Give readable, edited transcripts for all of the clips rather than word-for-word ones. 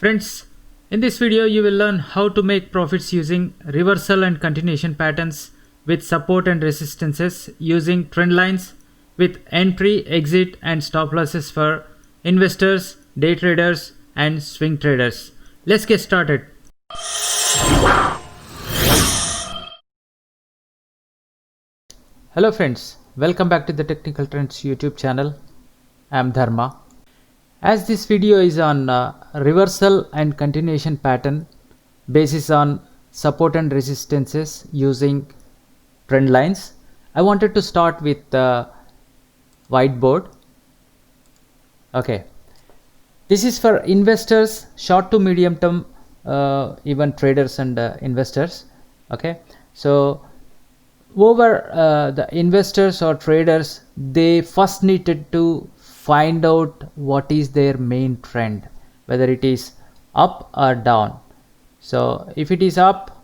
Friends, in this video you will learn how to make profits using reversal and continuation patterns with support and resistances using trend lines with entry, exit and stop losses for investors, day traders and swing traders. Let's get started. Hello friends, welcome back to the Technical Trends YouTube channel. I am Dharma. As this video is on reversal and continuation pattern basis on support and resistances using trend lines, I wanted to start with whiteboard. Okay, this is for investors, short to medium term, even traders and investors. Okay, so over the investors or traders, they first needed to find out what is their main trend, whether it is up or down. So if it is up,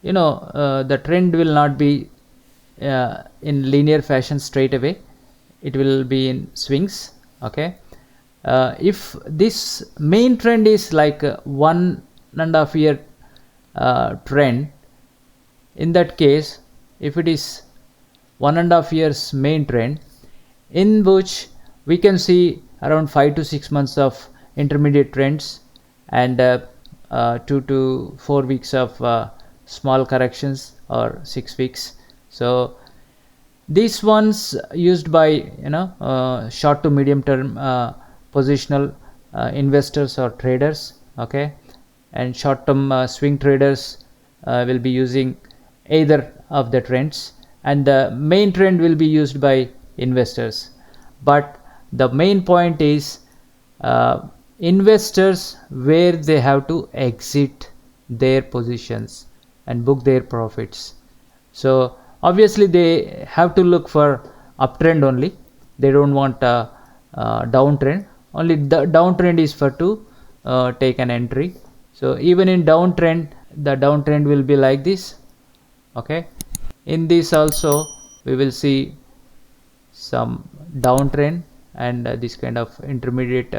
the trend will not be in linear fashion straight away, it will be in swings. Okay, if this main trend is like 1.5 year trend, in that case, if it is 1.5 years main trend, in which we can see around 5 to 6 months of intermediate trends and 2 to 4 weeks of small corrections or 6 weeks. So these ones used by short to medium term positional investors or traders. Okay, and short term swing traders will be using either of the trends, and the main trend will be used by investors. But the main point is investors, where they have to exit their positions and book their profits. So obviously they have to look for uptrend only, they don't want a downtrend. Only the downtrend is for to take an entry. So even in downtrend, the downtrend will be like this. Okay, in this also we will see some downtrend and this kind of intermediate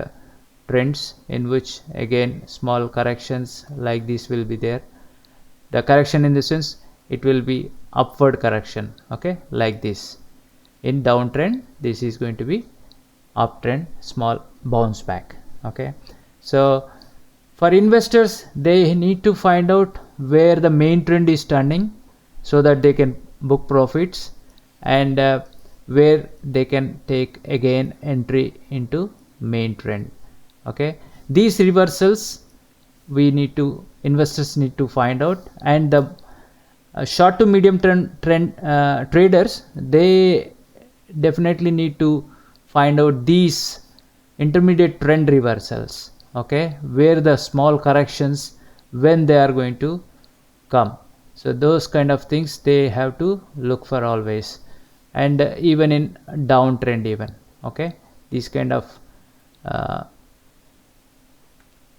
trends, in which again small corrections like this will be there. The correction in the sense, it will be upward correction. Okay, like this. In downtrend, this is going to be uptrend, small bounce back. Okay, so for investors, they need to find out where the main trend is turning so that they can book profits, and where they can take again entry into main trend. Okay, these reversals investors need to find out, and the short to medium term trend traders, they definitely need to find out these intermediate trend reversals. Okay, where the small corrections, when they are going to come. So those kind of things they have to look for always, and even in downtrend even. Okay, these kind of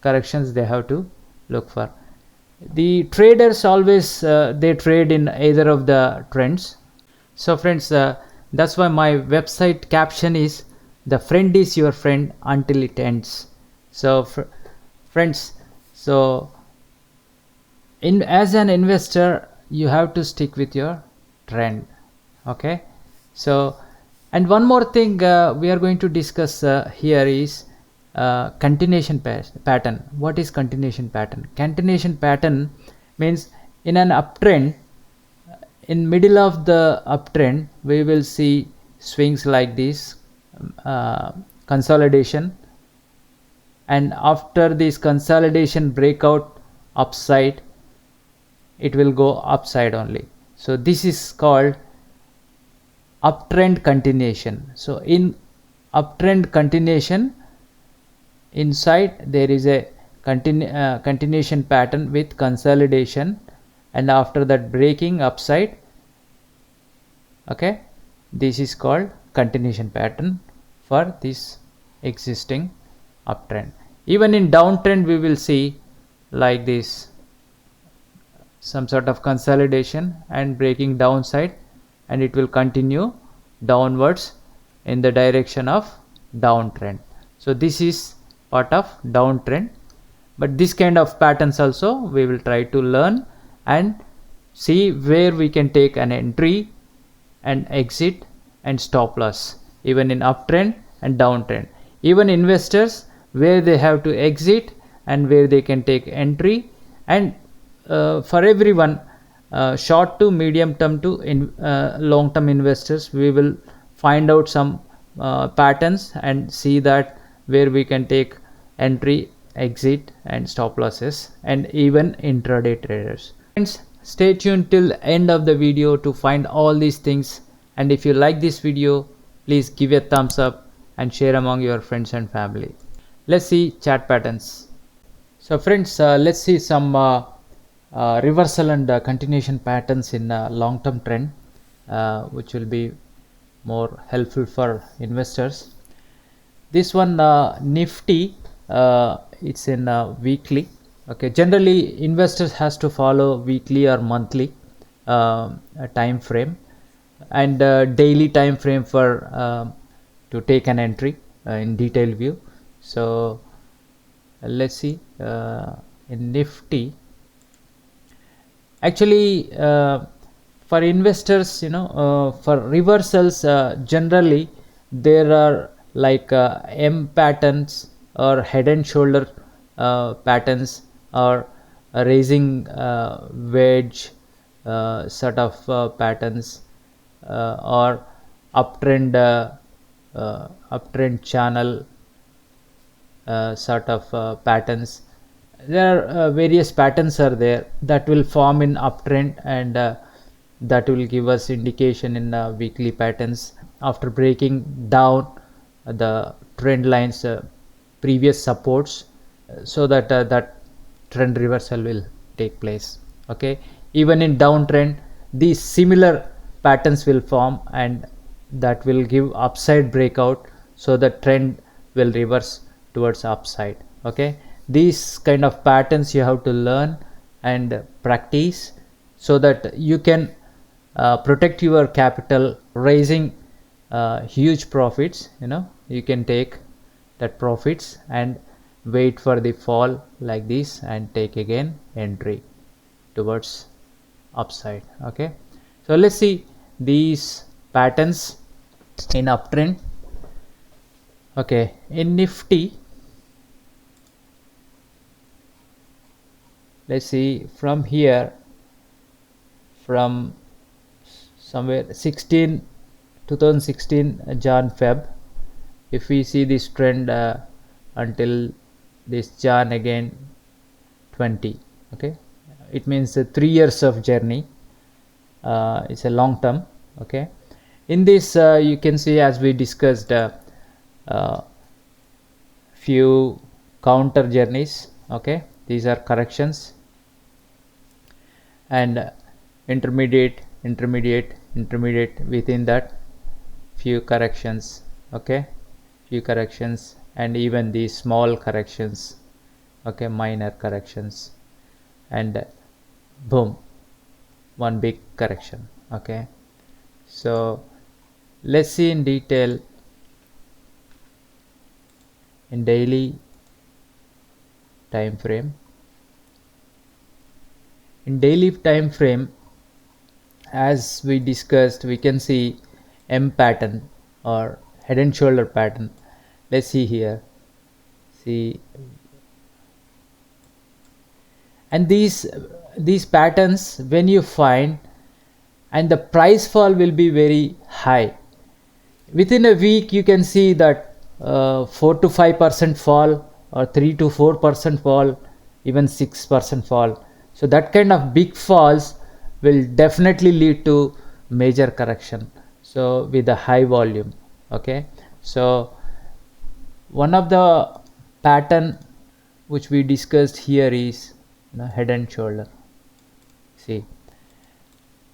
corrections they have to look for. The traders always they trade in either of the trends. So friends, that's why my website caption is, the friend is your friend until it ends. So friends, so as an investor, you have to stick with your trend. Okay, so and one more thing we are going to discuss here is continuation pattern. What is continuation pattern? Continuation pattern means in an uptrend, in middle of the uptrend, we will see swings like this, consolidation, and after this consolidation breakout upside, it will go upside only. So this is called uptrend continuation. So in uptrend continuation, inside there is a continuation pattern with consolidation, and after that breaking upside. Okay, this is called continuation pattern for this existing uptrend. Even in downtrend, we will see like this, some sort of consolidation and breaking downside, and it will continue downwards in the direction of downtrend. So this is part of downtrend. but this kind of patterns also we will try to learn and see where we can take an entry and exit and stop loss, even in uptrend and downtrend. Even investors, where they have to exit and where they can take entry, and for everyone, short to medium term to long term investors, we will find out some patterns and see that where we can take entry, exit and stop losses, and even intraday traders. Friends, stay tuned till end of the video to find all these things, and if you like this video, please give a thumbs up and share among your friends and family. Let's see chart patterns. So friends, let's see some reversal and continuation patterns in long term trend, which will be more helpful for investors. This one Nifty, it's in weekly. Okay, generally investors has to follow weekly or monthly time frame, and daily time frame for to take an entry in detailed view. So let's see in Nifty. Actually, for investors, for reversals, generally there are like M patterns or head and shoulder patterns, or raising wedge sort of patterns, or uptrend channel sort of patterns. There are various patterns are there that will form in uptrend, and that will give us indication in weekly patterns after breaking down the trend lines previous supports, so that that trend reversal will take place. Okay, even in downtrend these similar patterns will form, and that will give upside breakout, so the trend will reverse towards upside. Okay, these kind of patterns you have to learn and practice, so that you can protect your capital, raising huge profits. You can take that profits and wait for the fall like this and take again entry towards upside. Okay, so let's see these patterns in uptrend. Okay, in Nifty, let's see from here, from somewhere 2016 Jan Feb, if we see this trend until this Jan again 20. Okay, it means 3 years of journey. It's a long term. Okay, in this you can see, as we discussed, few counter journeys. Okay, these are corrections, and intermediate, within that few corrections. Okay, few corrections, and even these small corrections. Okay, minor corrections, and boom, one big correction. Okay, so let's see in detail in daily time frame. In daily time frame, as we discussed, we can see M pattern or head and shoulder pattern. Let's see here. See, and these patterns, when you find, and the price fall will be very high. Within a week you can see that 4 to 5% fall, or 3 to 4% fall, even 6% fall. So that kind of big falls will definitely lead to major correction, so with a high volume. Okay, so one of the pattern which we discussed here is head and shoulder. See,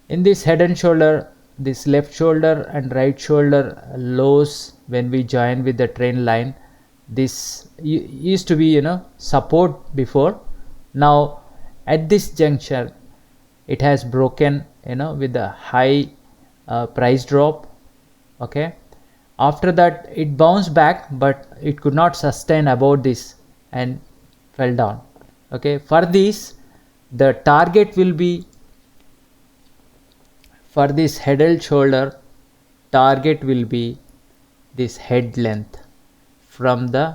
in this head and shoulder, this left shoulder and right shoulder lows, when we join with the trend line, this used to be support before. Now at this juncture it has broken with a high price drop. Okay, after that it bounced back, but it could not sustain above this and fell down. Okay, for this the target will be, for this head and shoulder, target will be this head length from the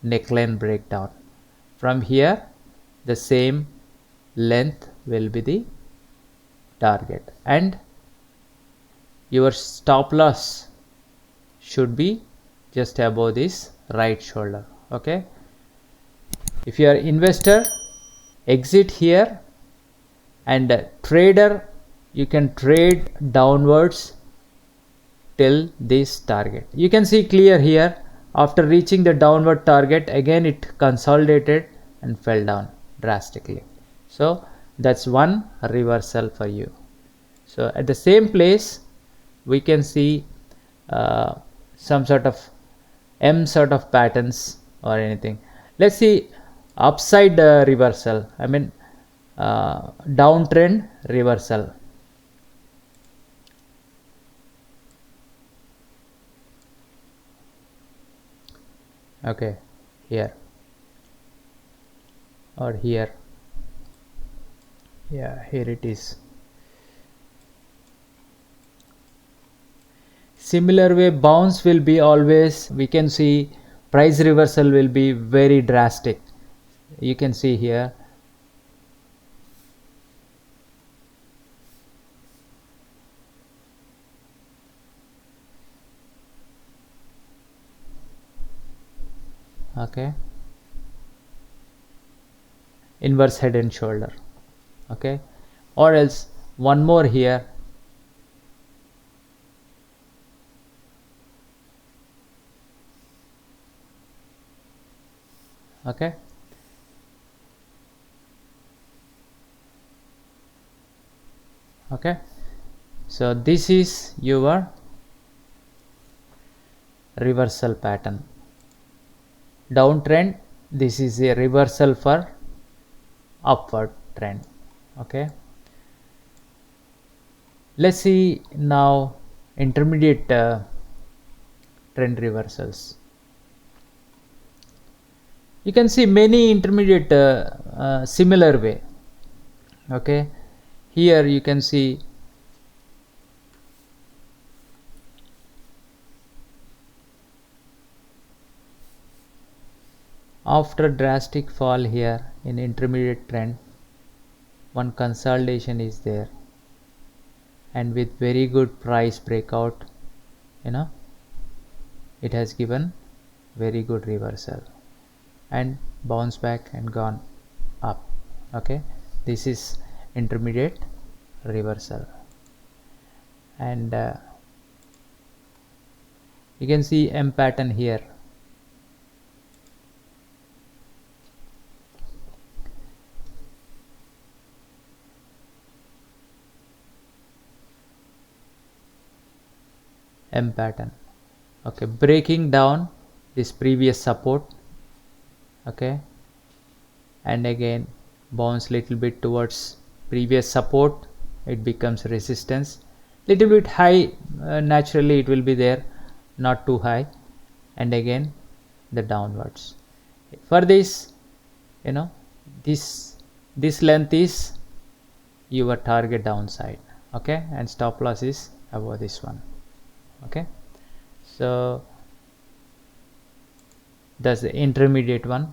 neckline breakdown. From here the same length will be the target, and your stop loss should be just above this right shoulder. Okay, if you are investor, exit here, and trader, you can trade downwards till this target. You can see clear here, after reaching the downward target, again it consolidated and fell down drastically. So that's one reversal for you. So at the same place we can see some sort of M sort of patterns or anything. Let's see upside reversal, I mean downtrend reversal. Okay, here or here. Yeah, here it is. Similar way, bounce will be always, we can see price reversal will be very drastic. You can see here. Okay, inverse head and shoulder. Okay, or else one more here. Okay, okay, so this is your reversal pattern. Downtrend, this is a reversal for upward trend. Okay, let's see now intermediate trend reversals. You can see many intermediate similar way. Okay, here you can see after drastic fall here in intermediate trend, one consolidation is there, and with very good price breakout, you know, it has given very good reversal and bounce back and gone up. Okay, this is intermediate reversal, and you can see M pattern here. M pattern. Okay, breaking down this previous support. Okay, and again bounce little bit towards previous support, it becomes resistance, little bit high, naturally it will be there, not too high, and again the downwards. For this, you know, this length is your target downside. Okay, and stop loss is above this one. Okay, so that's the intermediate one.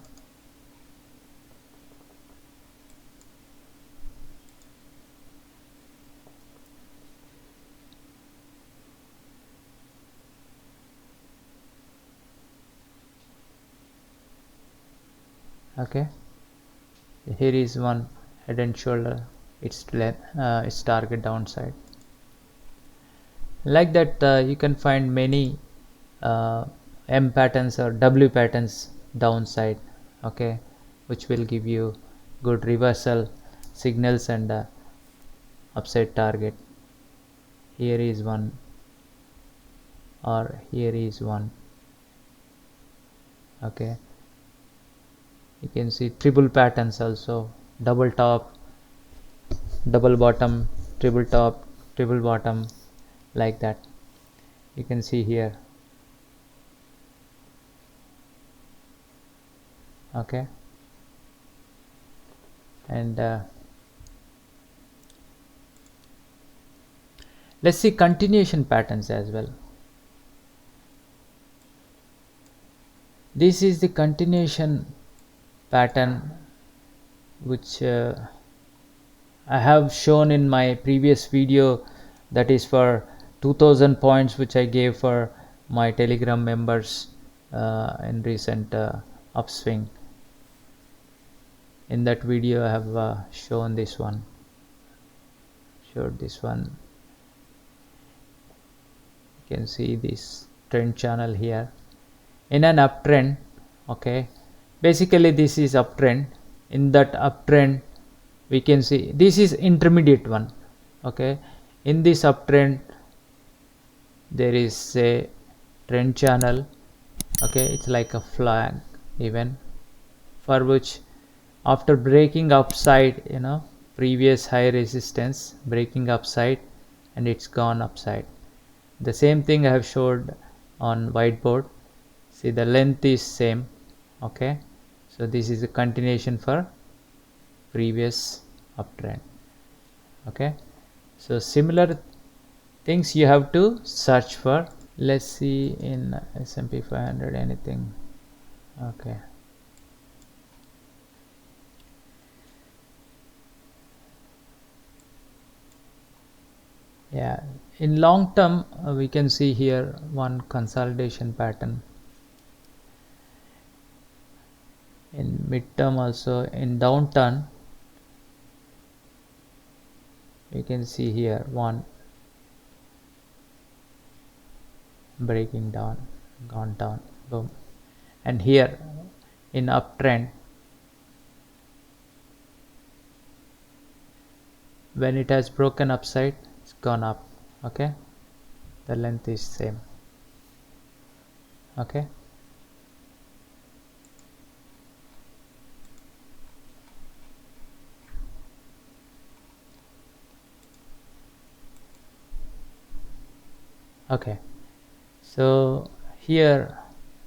Okay, here is one head and shoulder, its target downside. Like that, you can find many M patterns or W patterns downside. Okay, which will give you good reversal signals and upside target. Here is one, or here is one. Okay, you can see triple patterns also, double top, double bottom, triple top, triple bottom, like that. You can see here. Okay, And let's see continuation patterns as well. This is the continuation pattern which I have shown in my previous video, that is for 2000 points which I gave for my Telegram members in recent upswing. In that video I have showed this one. You can see this trend channel here in an uptrend. Okay, basically this is uptrend. In that uptrend we can see this is intermediate one. Okay, in this uptrend there is a trend channel. Okay, it's like a flag even, for which after breaking upside, previous high resistance, breaking upside, and it's gone upside. The same thing I have showed on whiteboard. See, the length is same. Okay, so this is a continuation for previous uptrend. Okay, so similar things you have to search for. Let's see in S&P 500 anything. Okay, yeah, in long term we can see here one consolidation pattern. In midterm also, in downturn you can see here one breaking down, gone down, boom. And here in uptrend, when it has broken upside, it's gone up. Okay, the length is same. Okay, okay, so here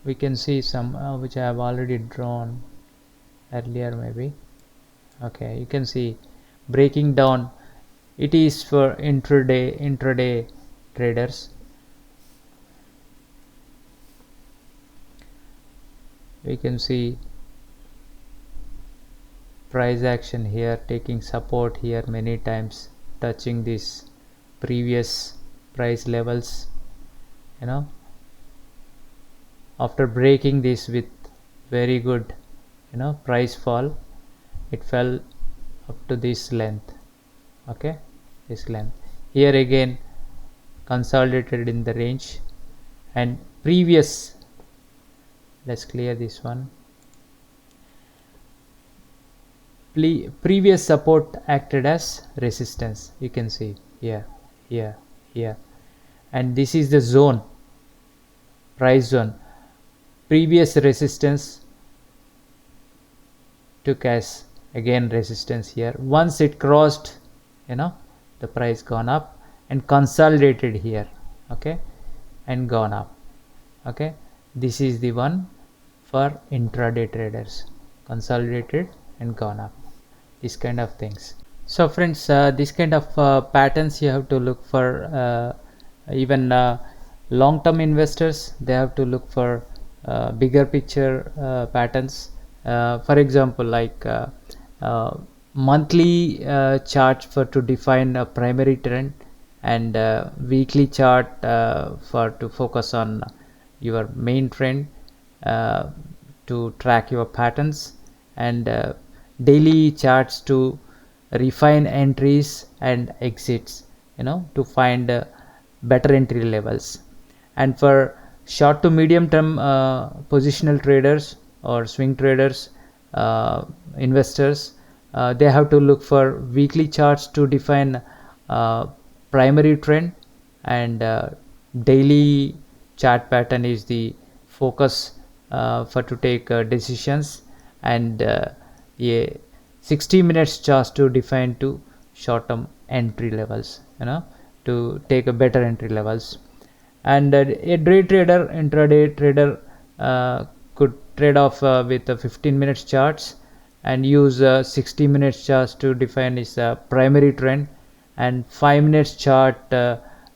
we can see some which I have already drawn earlier maybe. Okay, you can see breaking down. It is for intraday traders. We can see price action here, taking support here many times, touching this previous price levels, after breaking this with very good price fall, it fell up to this length. Okay, this length here again consolidated in the range, and previous, let's clear this one, previous support acted as resistance. You can see here, and this is the zone, price zone. Previous resistance took as again resistance here. Once it crossed, the price gone up and consolidated here. Okay, and gone up. Okay, this is the one for intraday traders, consolidated and gone up, these kind of things. So friends, this kind of patterns you have to look for. Even long-term investors, they have to look for bigger picture patterns. For example, like monthly chart to define a primary trend, and weekly chart to focus on your main trend, to track your patterns, and daily charts to refine entries and exits, to find better entry levels. And for short to medium term positional traders or swing traders, investors, they have to look for weekly charts to define primary trend, and daily chart pattern is the focus for to take decisions, and a 60 minutes charts to define to short term entry levels, to take a better entry levels. And a day trader, intraday trader, could trade off with 15 minutes charts, and use 60 minutes charts to define its primary trend, and 5 minutes chart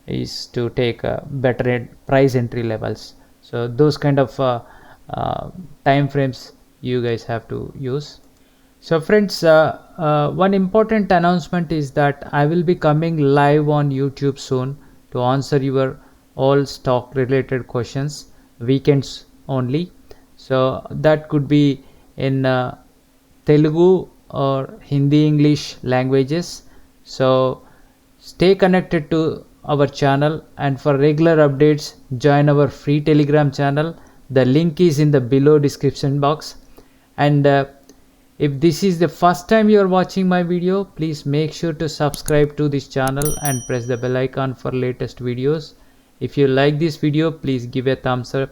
is to take better price entry levels. So those kind of time frames you guys have to use. So friends, one important announcement is that I will be coming live on YouTube soon to answer your all stock related questions, weekends only. So that could be in Telugu or Hindi English languages. So stay connected to our channel, and for regular updates join our free Telegram channel. The link is in the below description box. And if this is the first time you are watching my video, please make sure to subscribe to this channel and press the bell icon for latest videos. If you like this video, please give a thumbs up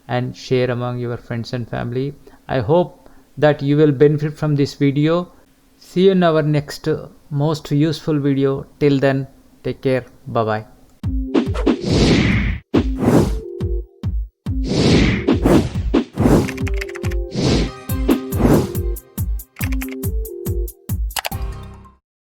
and share among your friends and family. I hope that you will benefit from this video. See you in our next most useful video. Till then, take care. Bye bye.